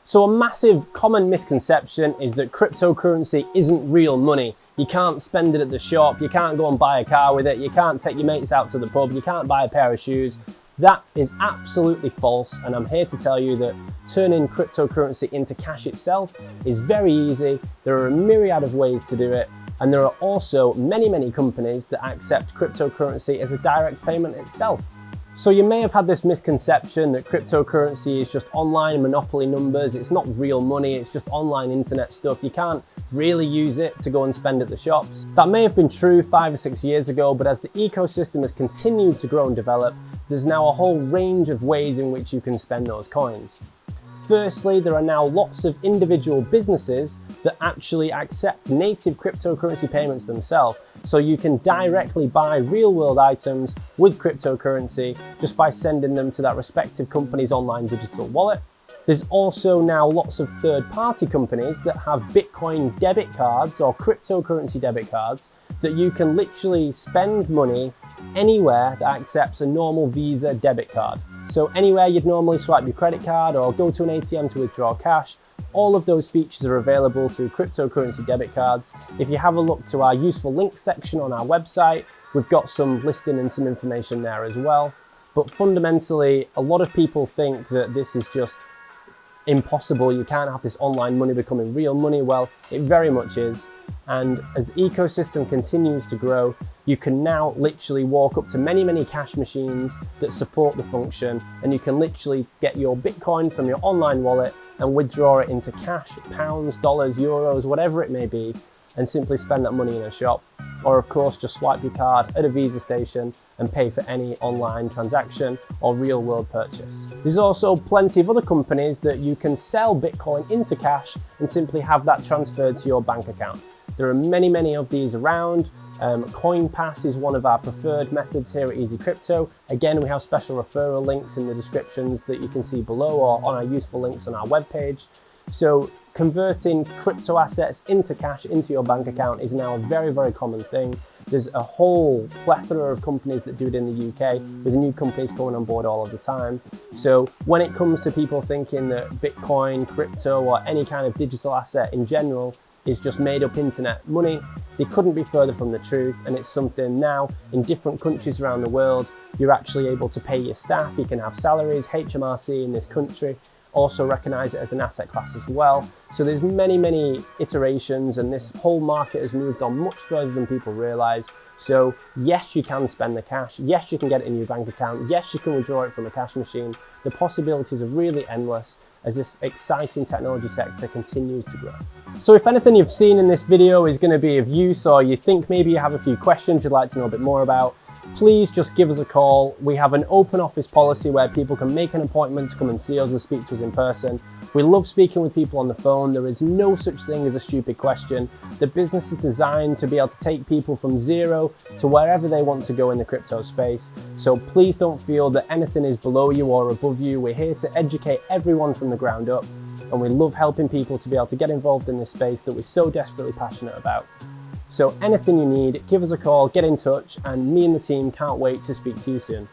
So a massive common misconception is that cryptocurrency isn't real money. You can't spend it at the shop, you can't go and buy a car with it, you can't take your mates out to the pub, you can't buy a pair of shoes. That is absolutely false, and I'm here to tell you that turning cryptocurrency into cash itself is very easy. There are a myriad of ways to do it, and there are also many companies that accept cryptocurrency as a direct payment itself. So you may have had this misconception that cryptocurrency is just online monopoly numbers, it's not real money, it's just online internet stuff, you can't really use it to go and spend at the shops. That may have been true 5 or 6 years ago, but as the ecosystem has continued to grow and develop, there's now a whole range of ways in which you can spend those coins. Firstly, there are now lots of individual businesses that actually accept native cryptocurrency payments themselves. So you can directly buy real world items with cryptocurrency just by sending them to that respective company's online digital wallet. There's also now lots of third-party companies that have Bitcoin debit cards or cryptocurrency debit cards that you can literally spend money anywhere that accepts a normal Visa debit card. So anywhere you'd normally swipe your credit card or go to an ATM to withdraw cash, all of those features are available through cryptocurrency debit cards. If you have a look to our useful links section on our website, we've got some listing and some information there as well. But fundamentally, a lot of people think that this is just impossible, you can't have this online money becoming real money. Well, it very much is. And as the ecosystem continues to grow, you can now literally walk up to many cash machines that support the function, and you can literally get your Bitcoin from your online wallet and withdraw it into cash, pounds, dollars, euros, whatever it may be, and simply spend that money in a shop. Or of course, just swipe your card at a Visa station and pay for any online transaction or real world purchase. There's also plenty of other companies that you can sell Bitcoin into cash and simply have that transferred to your bank account. There are many of these around. CoinPass is one of our preferred methods here at Easy Crypto. Again, we have special referral links in the descriptions that you can see below or on our useful links on our webpage. So converting crypto assets into cash into your bank account is now a very common thing. There's a whole plethora of companies that do it in the UK, with new companies coming on board all of the time. So when it comes to people thinking that Bitcoin, crypto, or any kind of digital asset in general is just made up internet money, they couldn't be further from the truth. And it's something now in different countries around the world, you're actually able to pay your staff, you can have salaries. HMRC in this country also recognize it as an asset class as well. So there's many iterations, and this whole market has moved on much further than people realize. So yes, you can spend the cash. Yes, you can get it in your bank account. Yes, you can withdraw it from a cash machine. The possibilities are really endless as this exciting technology sector continues to grow. So if anything you've seen in this video is going to be of use, or you think maybe you have a few questions you'd like to know a bit more about, please just give us a call. We have an open office policy where people can make an appointment to come and see us and speak to us in person. We love speaking with people on the phone. There is no such thing as a stupid question. The business is designed to be able to take people from zero to wherever they want to go in the crypto space. So please don't feel that anything is below you or above you. We're here to educate everyone from the ground up, and we love helping people to be able to get involved in this space that we're so desperately passionate about. So anything you need, give us a call, get in touch, and me and the team can't wait to speak to you soon.